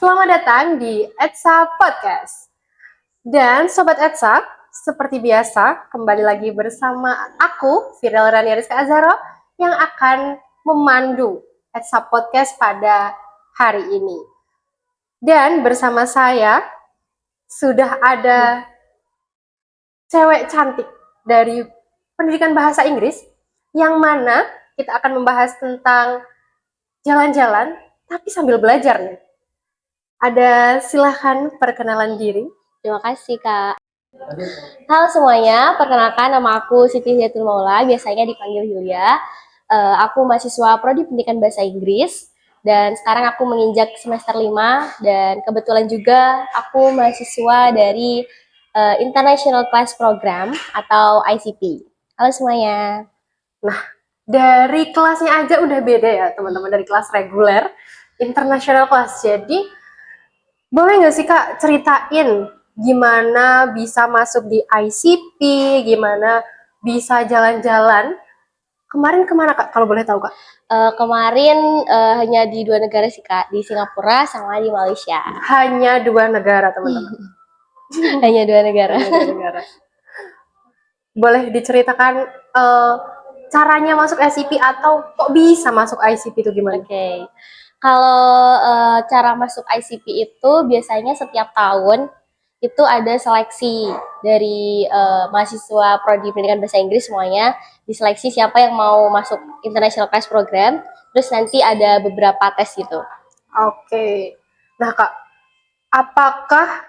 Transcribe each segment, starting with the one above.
Selamat datang di Etsa Podcast. Dan Sobat Etsa, seperti biasa, kembali lagi bersama aku, Firel Rania Rizka Azharo, yang akan memandu Etsa Podcast pada hari ini. Dan bersama saya, sudah ada cewek cantik dari pendidikan bahasa Inggris, yang mana kita akan membahas tentang jalan-jalan, tapi sambil belajar nih. Ada silahkan perkenalan diri. Terima kasih, Kak. Halo semuanya, perkenalkan nama aku Siti Zaitun Maula, biasanya dipanggil Yulia. Aku mahasiswa Prodi Pendidikan Bahasa Inggris, dan sekarang aku menginjak semester 5, dan kebetulan juga aku mahasiswa dari International Class Program atau ICP. Halo semuanya. Nah, dari kelasnya aja udah beda ya teman-teman, dari kelas reguler, international class. Jadi, boleh nggak sih Kak ceritain gimana bisa masuk di ICP, gimana bisa jalan-jalan? Kemarin kemana Kak, kalau boleh tahu Kak? Kemarin hanya di 2 negara sih, Kak, di Singapura sama di Malaysia. Hanya 2 negara teman-teman. Hanya 2 negara. Hanya 2 negara. Boleh diceritakan caranya masuk ICP atau kok bisa masuk ICP itu gimana? Oke. Kalau cara masuk ICP itu biasanya setiap tahun itu ada seleksi dari mahasiswa prodi pendidikan bahasa Inggris semuanya, diseleksi siapa yang mau masuk International Class Program, terus nanti ada beberapa tes gitu. Oke. Nah Kak, apakah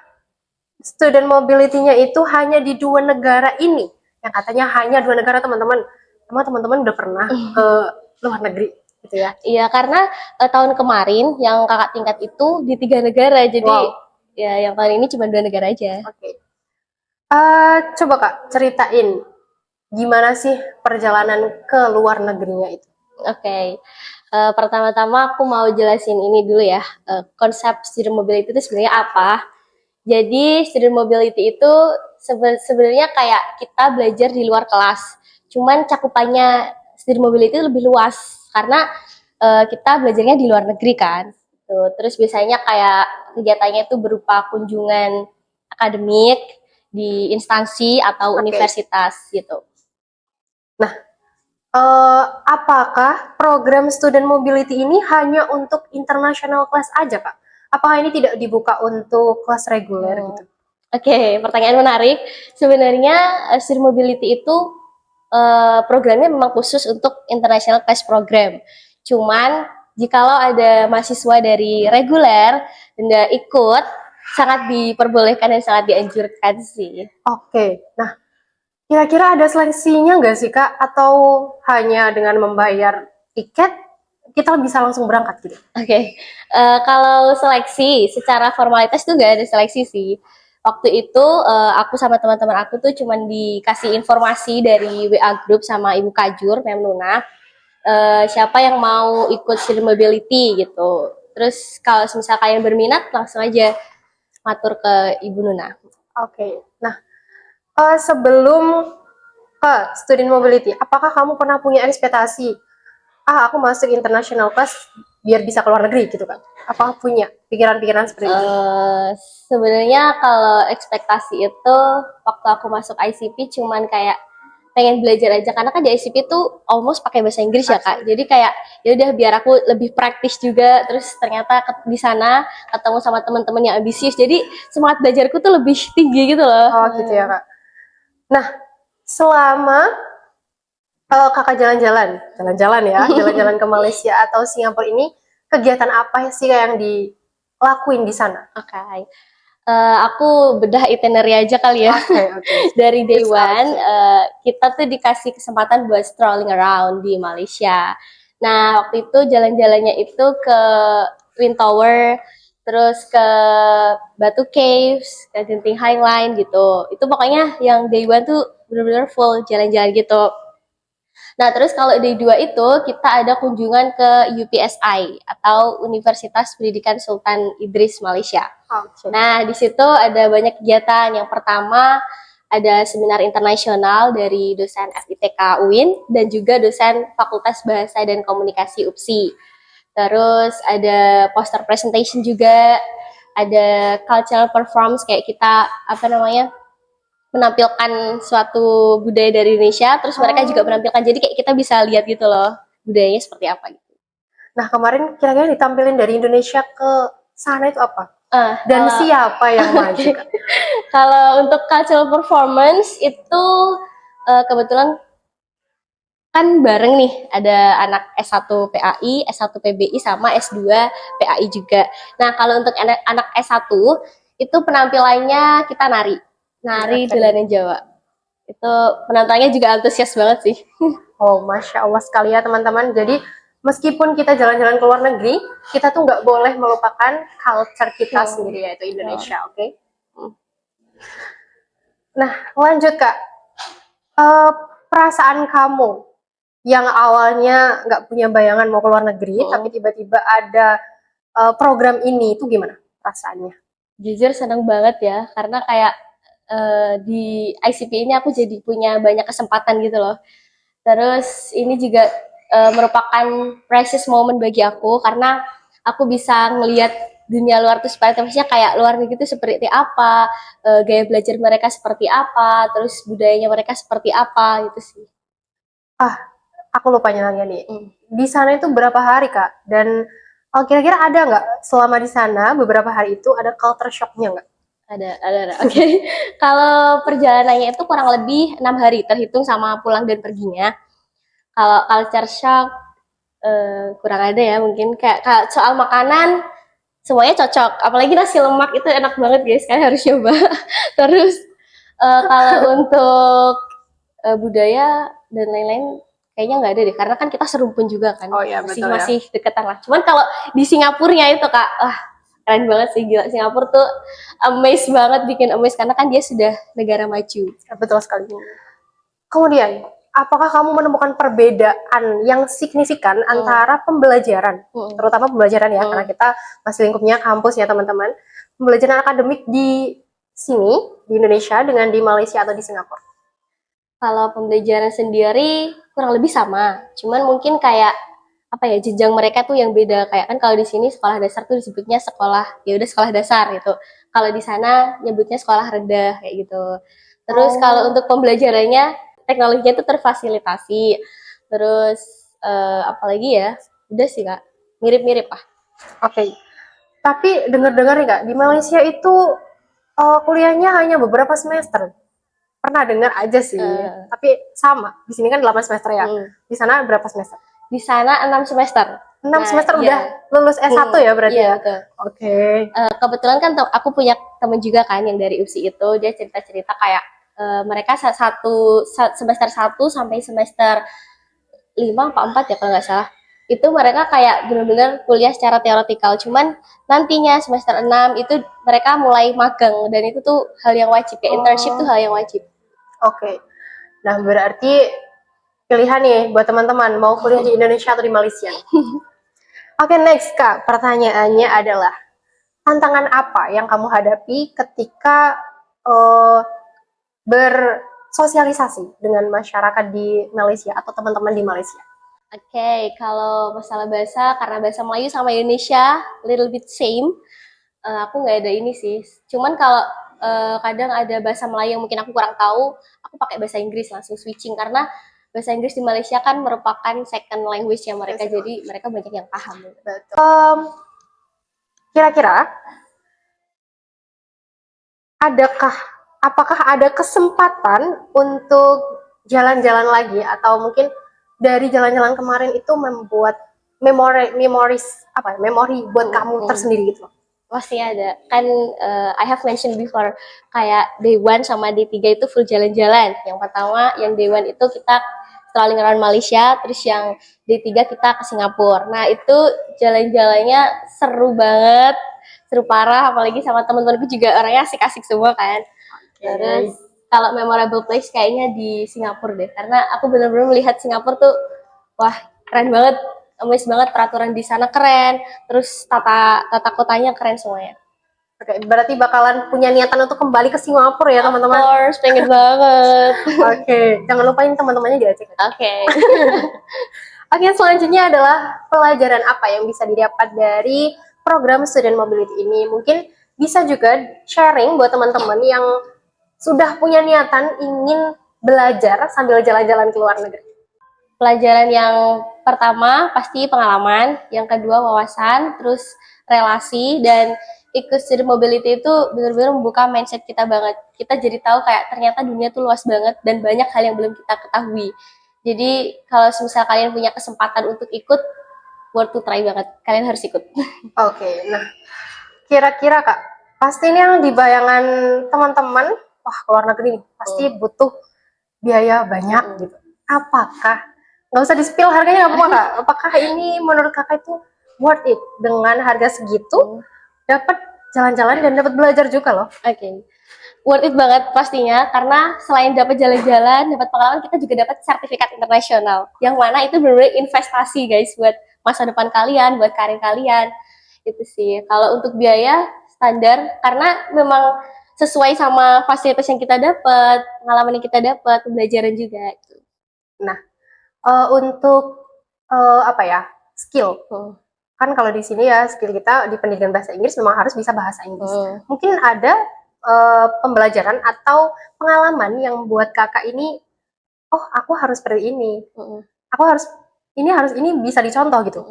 student mobility-nya itu hanya di 2 negara ini? Yang katanya hanya 2 negara teman-teman. Emang teman-teman udah pernah ke luar negeri gitu ya? Iya, karena tahun kemarin yang kakak tingkat itu di 3 negara, jadi Wow. ya yang tahun ini cuma 2 negara aja. Oke. Coba Kak ceritain gimana sih perjalanan ke luar negerinya itu? Oke. Pertama-tama aku mau jelasin ini dulu ya. Konsep student mobility itu sebenarnya apa? Jadi student mobility itu sebenarnya kayak kita belajar di luar kelas. Cuman cakupannya student mobility itu lebih luas karena kita belajarnya di luar negeri kan. Tuh. Terus biasanya kayak kegiatannya itu berupa kunjungan akademik di instansi atau universitas gitu. Nah, apakah program student mobility ini hanya untuk international class aja, Kak? Apakah ini tidak dibuka untuk kelas reguler gitu? Oke, pertanyaan menarik. Sebenarnya student mobility itu programnya memang khusus untuk international class program. Cuman jikalau ada mahasiswa dari reguler dan ikut, sangat diperbolehkan dan sangat dianjurkan sih. Oke, nah kira-kira ada seleksinya nggak sih Kak? Atau hanya dengan membayar tiket kita bisa langsung berangkat gitu? Oke, kalau seleksi secara formalitas tuh nggak ada seleksi sih. Waktu itu aku sama teman-teman aku tuh cuman dikasih informasi dari WA group sama Ibu Kajur, Mem Nuna, siapa yang mau ikut student mobility gitu. Terus kalau misal kalian berminat langsung aja matur ke Ibu Nuna. Oke, nah sebelum ke student mobility, apakah kamu pernah punya ekspektasi? Aku masuk international class biar bisa ke luar negeri gitu kan? Apakah punya pikiran-pikiran seperti itu? Sebenarnya kalau ekspektasi itu waktu aku masuk ICP cuman kayak pengen belajar aja karena kan di ICP tuh almost pakai bahasa Inggris ya Kak. Jadi kayak ya udah biar aku lebih praktis juga, terus ternyata di sana ketemu sama teman-teman yang ambisius. Jadi semangat belajarku tuh lebih tinggi gitu loh. Oh gitu ya Kak. Nah, selama Kakak jalan-jalan ya, jalan-jalan ke Malaysia atau Singapura ini, kegiatan apa sih yang dilakuin di sana? Oke. Aku bedah itinerary aja kali ya. Oke. Dari day It's one, okay. kita tuh dikasih kesempatan buat strolling around di Malaysia. Nah, waktu itu jalan-jalannya itu ke Twin Tower, terus ke Batu Caves, ke Genting Highline gitu. Itu pokoknya yang day one tuh bener-bener full jalan-jalan gitu. Nah, terus kalau day 2 itu kita ada kunjungan ke UPSI atau Universitas Pendidikan Sultan Idris Malaysia. Okay. Nah, di situ ada banyak kegiatan. Yang pertama ada seminar internasional dari dosen FITK UIN dan juga dosen Fakultas Bahasa dan Komunikasi UPSI. Terus ada poster presentation juga, ada cultural performance kayak kita apa namanya menampilkan suatu budaya dari Indonesia, terus mereka juga menampilkan. Jadi kayak kita bisa lihat gitu loh budayanya seperti apa gitu. Nah, kemarin kira-kira ditampilin dari Indonesia ke sana itu apa? Dan Kalau siapa yang maju, Kak? kalau untuk cultural performance itu kebetulan kan bareng nih ada anak S1 PAI, S1 PBI sama S2 PAI juga. Nah, kalau untuk anak S1 itu penampilannya kita nari Oke. dolanan Jawa. Itu penontonnya juga antusias banget sih. Oh, Masya Allah sekali ya teman-teman. Jadi, meskipun kita jalan-jalan ke luar negeri, kita tuh nggak boleh melupakan culture kita sendiri, yaitu Indonesia, oke? Nah, lanjut Kak. Eh, perasaan kamu yang awalnya nggak punya bayangan mau ke luar negeri, tapi tiba-tiba ada program ini, itu gimana perasaannya? Jujur seneng banget ya, karena kayak di ICP ini aku jadi punya banyak kesempatan gitu loh. Terus ini juga merupakan precious moment bagi aku karena aku bisa ngelihat dunia luar tuh seperti maksudnya kayak luar negeri itu seperti apa, gaya belajar mereka seperti apa, terus budayanya mereka seperti apa gitu sih. Ah, aku lupa nanya nih. Di sana itu berapa hari Kak? Dan kira-kira ada nggak selama di sana beberapa hari itu ada culture shock-nya nggak? Ada. Oke. Kalau perjalanannya itu kurang lebih 6 hari terhitung sama pulang dan perginya. Kalau culture shock kurang ada ya mungkin kayak soal makanan semuanya cocok. Apalagi nasi lemak itu enak banget guys, kalian harus coba. Terus kalau untuk budaya dan lain-lain kayaknya nggak ada deh karena kan kita serumpun juga kan. Oh iya, betul ya. Masih deketan lah. Cuman kalau di Singapurnya itu Kak, keren banget sih gila. Singapura tuh amazed banget, bikin amazed karena kan dia sudah negara maju. Betul sekali. Kemudian, apakah kamu menemukan perbedaan yang signifikan antara pembelajaran, terutama pembelajaran ya, karena kita masih lingkupnya kampus ya teman-teman, pembelajaran akademik di sini, di Indonesia, dengan di Malaysia atau di Singapura? Kalau pembelajaran sendiri kurang lebih sama, cuman mungkin kayak apa ya jenjang mereka tuh yang beda kayak kan kalau di sini sekolah dasar tuh disebutnya sekolah ya udah sekolah dasar gitu. Kalau di sana nyebutnya sekolah rendah kayak gitu. Terus kalau untuk pembelajarannya teknologinya tuh terfasilitasi. Terus apalagi ya udah sih Kak mirip-mirip lah. Oke. Tapi dengar-dengar nih Kak, di Malaysia itu kuliahnya hanya beberapa semester. Pernah dengar aja sih, tapi sama. Di sini kan 8 semester ya. Di sana berapa semester? Di sana 6 semester. 6 semester udah lulus S1 ya berarti ya? Betul. Oke. Kebetulan kan aku punya temen juga kan yang dari UPSI itu, dia cerita-cerita kayak mereka semester 1 sampai semester 5 apa 4 ya kalau nggak salah. Itu mereka kayak benar-benar kuliah secara teoretikal. Cuman nantinya semester 6 itu mereka mulai magang dan itu tuh hal yang wajib. Kayak internship tuh hal yang wajib. Oke. Nah, berarti pilihan nih buat teman-teman mau kuliah di Indonesia atau di Malaysia. Oke, next Kak. Pertanyaannya adalah tantangan apa yang kamu hadapi ketika bersosialisasi dengan masyarakat di Malaysia atau teman-teman di Malaysia? Oke, kalau masalah bahasa, karena bahasa Melayu sama Indonesia little bit same, aku nggak ada ini sih. Cuman kalau kadang ada bahasa Melayu yang mungkin aku kurang tahu, aku pakai bahasa Inggris langsung switching karena bahasa Inggris di Malaysia kan merupakan second language yang mereka, jadi mereka banyak yang paham. Kira-kira apakah ada kesempatan untuk jalan-jalan lagi atau mungkin dari jalan-jalan kemarin itu membuat memori buat kamu tersendiri gitu? Pasti ada. Kan I have mentioned before kayak day 1 sama day 3 itu full jalan-jalan. Yang pertama yang day 1 itu kita strolling around Malaysia, terus yang day 3 kita ke Singapura. Nah, itu jalan-jalannya seru banget, seru parah apalagi sama teman-temanku juga orangnya asik-asik semua kan. Terus kalau memorable place kayaknya di Singapura deh, karena aku benar-benar melihat Singapura tuh wah keren banget, amazed banget, peraturan di sana keren, terus tata kotanya keren semuanya. Oke, berarti bakalan punya niatan untuk kembali ke Singapura ya teman-teman? Of course, pengen banget. Oke, jangan lupain teman-temannya diajak. Oke. Oke, selanjutnya adalah pelajaran apa yang bisa didapat dari program Student Mobility ini. Mungkin bisa juga sharing buat teman-teman yang sudah punya niatan ingin belajar sambil jalan-jalan ke luar negeri. Pelajaran yang pertama pasti pengalaman, yang kedua wawasan, terus relasi, dan ikut student mobility itu benar-benar membuka mindset kita banget. Kita jadi tahu kayak ternyata dunia tuh luas banget dan banyak hal yang belum kita ketahui. Jadi kalau misal kalian punya kesempatan untuk ikut, worth to try banget. Kalian harus ikut. Oke, nah kira-kira Kak, pasti ini yang di bayangan teman-teman, wah ke luar negeri nih, pasti butuh biaya banyak gitu. Apakah, nggak usah di-spill harganya nggak apa-apa Kak, apakah ini menurut Kakak itu worth it dengan harga segitu, dapat jalan-jalan dan dapat belajar juga loh. Oke. Worth it banget pastinya karena selain dapat jalan-jalan, dapat pengalaman, kita juga dapat sertifikat internasional. Yang mana itu benar-benar investasi guys buat masa depan kalian, buat karir kalian. Itu sih. Kalau untuk biaya standar karena memang sesuai sama fasilitas yang kita dapat, pengalaman yang kita dapat, pembelajaran juga. Nah, untuk apa ya, skill. Kan kalau di sini ya skill kita di pendidikan bahasa Inggris memang harus bisa bahasa Inggris. Mungkin ada pembelajaran atau pengalaman yang buat Kakak ini, oh aku harus seperti ini. Aku harus ini bisa dicontoh gitu.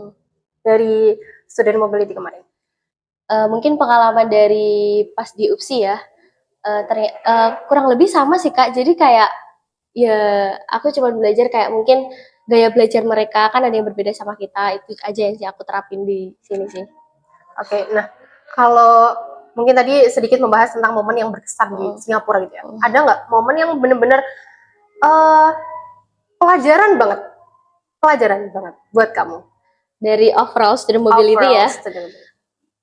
Dari student mobility kemarin. Mungkin pengalaman dari pas di UPSI ya. Kurang lebih sama sih Kak. Jadi kayak ya aku cuma belajar kayak mungkin gaya belajar mereka kan ada yang berbeda sama kita, itu aja yang sih aku terapin di sini sih. Oke, nah kalau mungkin tadi sedikit membahas tentang momen yang berkesan di Singapura gitu ya. Ada nggak momen yang bener-bener pelajaran banget buat kamu? Dari overall student mobility ya,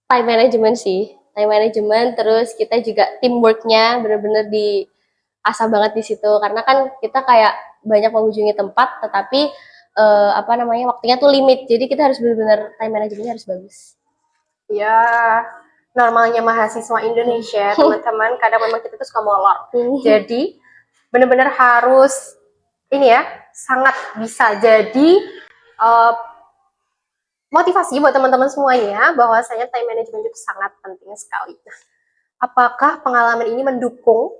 time management sih. Time management, terus kita juga teamworknya bener-bener diasah banget di situ. Karena kan kita kayak banyak mengunjungi tempat, tetapi apa namanya waktunya tuh limit. Jadi kita harus bener-bener time managementnya harus bagus. Ya, normalnya mahasiswa Indonesia, teman-teman, kadang memang kita tuh suka molor. Jadi, benar-benar harus ini ya, sangat bisa jadi motivasi buat teman-teman semuanya bahwasanya time management itu sangat penting sekali. Nah, apakah pengalaman ini mendukung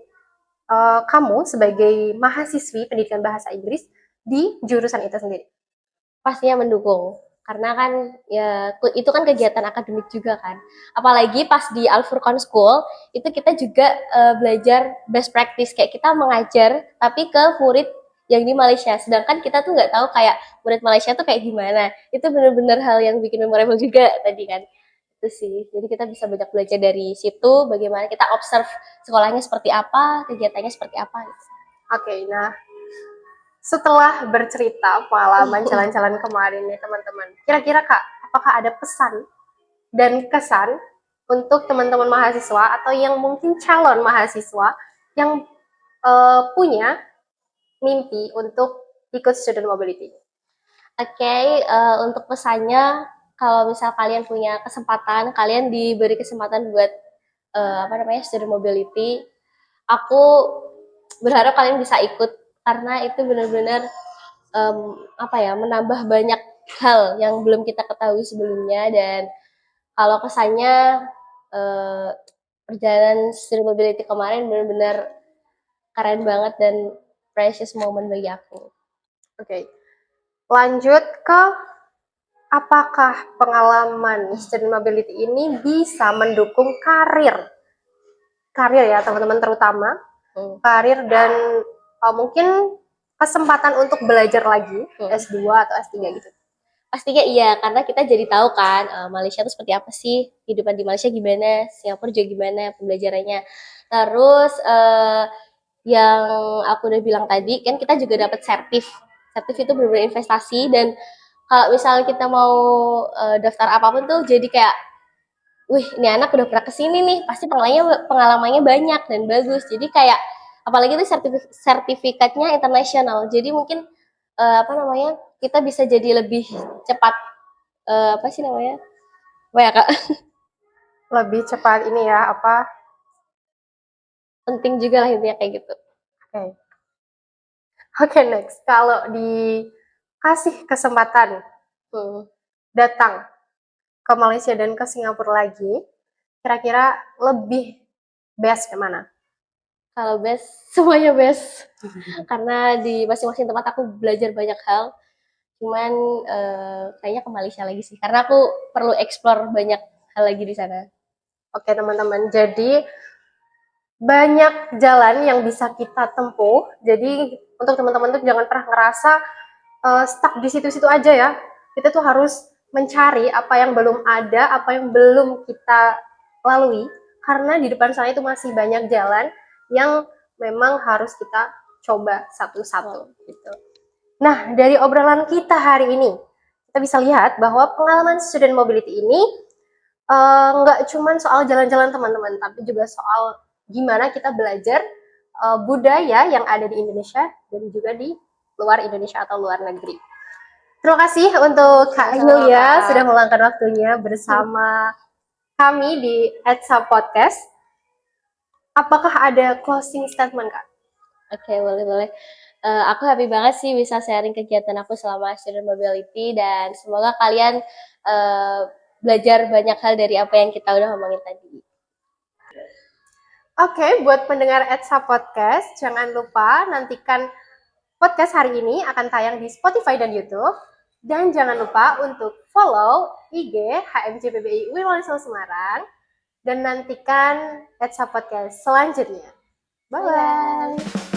kamu sebagai mahasiswi pendidikan bahasa Inggris di jurusan itu sendiri? Pastinya mendukung. Karena kan ya itu kan kegiatan akademik juga kan. Apalagi pas di Al Furqan School itu kita juga belajar best practice kayak kita mengajar tapi ke murid yang di Malaysia. Sedangkan kita tuh nggak tahu kayak murid Malaysia tuh kayak gimana. Itu benar-benar hal yang bikin memorable juga tadi kan. Itu sih. Jadi kita bisa banyak belajar dari situ bagaimana kita observe sekolahnya seperti apa, kegiatannya seperti apa. Oke, nah setelah bercerita pengalaman jalan-jalan kemarin nih teman-teman, kira-kira Kak, apakah ada pesan dan kesan untuk teman-teman mahasiswa atau yang mungkin calon mahasiswa yang punya mimpi untuk ikut student mobility? Oke, untuk pesannya kalau misal kalian punya kesempatan, kalian diberi kesempatan buat apa namanya student mobility, aku berharap kalian bisa ikut karena itu benar-benar apa ya menambah banyak hal yang belum kita ketahui sebelumnya dan kalau kesannya eh, perjalanan student mobility kemarin benar-benar keren banget dan precious moment bagi aku. Oke, lanjut ke apakah pengalaman student mobility ini bisa mendukung karir ya teman-teman, terutama karir dan mungkin kesempatan untuk belajar lagi S2 atau S3 gitu. Pastinya iya, karena kita jadi tahu kan Malaysia itu seperti apa sih, kehidupan di Malaysia gimana, Singapura juga gimana pembelajarannya. Terus yang aku udah bilang tadi, kan kita juga dapat sertif. Sertif itu benar-benar investasi dan kalau misalnya kita mau daftar apapun tuh jadi kayak, wih ini anak udah pernah kesini nih, pasti pengalamannya banyak dan bagus. Jadi kayak apalagi itu sertifikatnya internasional. Jadi mungkin apa namanya kita bisa jadi lebih cepat apa sih namanya? Apa ya Kak? Lebih cepat ini ya apa? Penting juga lah intinya kayak gitu. Oke. Oke, next. Kalau di kasih kesempatan datang ke Malaysia dan ke Singapura lagi, kira-kira lebih best kemana? Kalau best, semuanya best. Karena di masing-masing tempat aku belajar banyak hal. Cuman kayaknya ke Malaysia lagi sih. Karena aku perlu explore banyak hal lagi di sana. Oke teman-teman, jadi banyak jalan yang bisa kita tempuh. Jadi untuk teman-teman tuh jangan pernah ngerasa stuck di situ-situ aja ya. Kita tuh harus mencari apa yang belum ada, apa yang belum kita lalui. Karena di depan sana itu masih banyak jalan yang memang harus kita coba satu-satu gitu. Nah, dari obrolan kita hari ini, kita bisa lihat bahwa pengalaman student mobility ini nggak cuman soal jalan-jalan teman-teman, tapi juga soal gimana kita belajar budaya yang ada di Indonesia dan juga di luar Indonesia atau luar negeri. Terima kasih untuk Kak Yulia sudah meluangkan waktunya bersama kami di ETSA Podcast. Apakah ada closing statement, Kak? Oke, boleh. Aku happy banget sih bisa sharing kegiatan aku selama student mobility dan semoga kalian belajar banyak hal dari apa yang kita udah ngomongin tadi. Oke, buat pendengar ETSA Podcast, jangan lupa nantikan podcast hari ini akan tayang di Spotify dan YouTube. Dan jangan lupa untuk follow IG HMCPBI UIN Semarang dan nantikan ETSA Podcast selanjutnya. Bye-bye.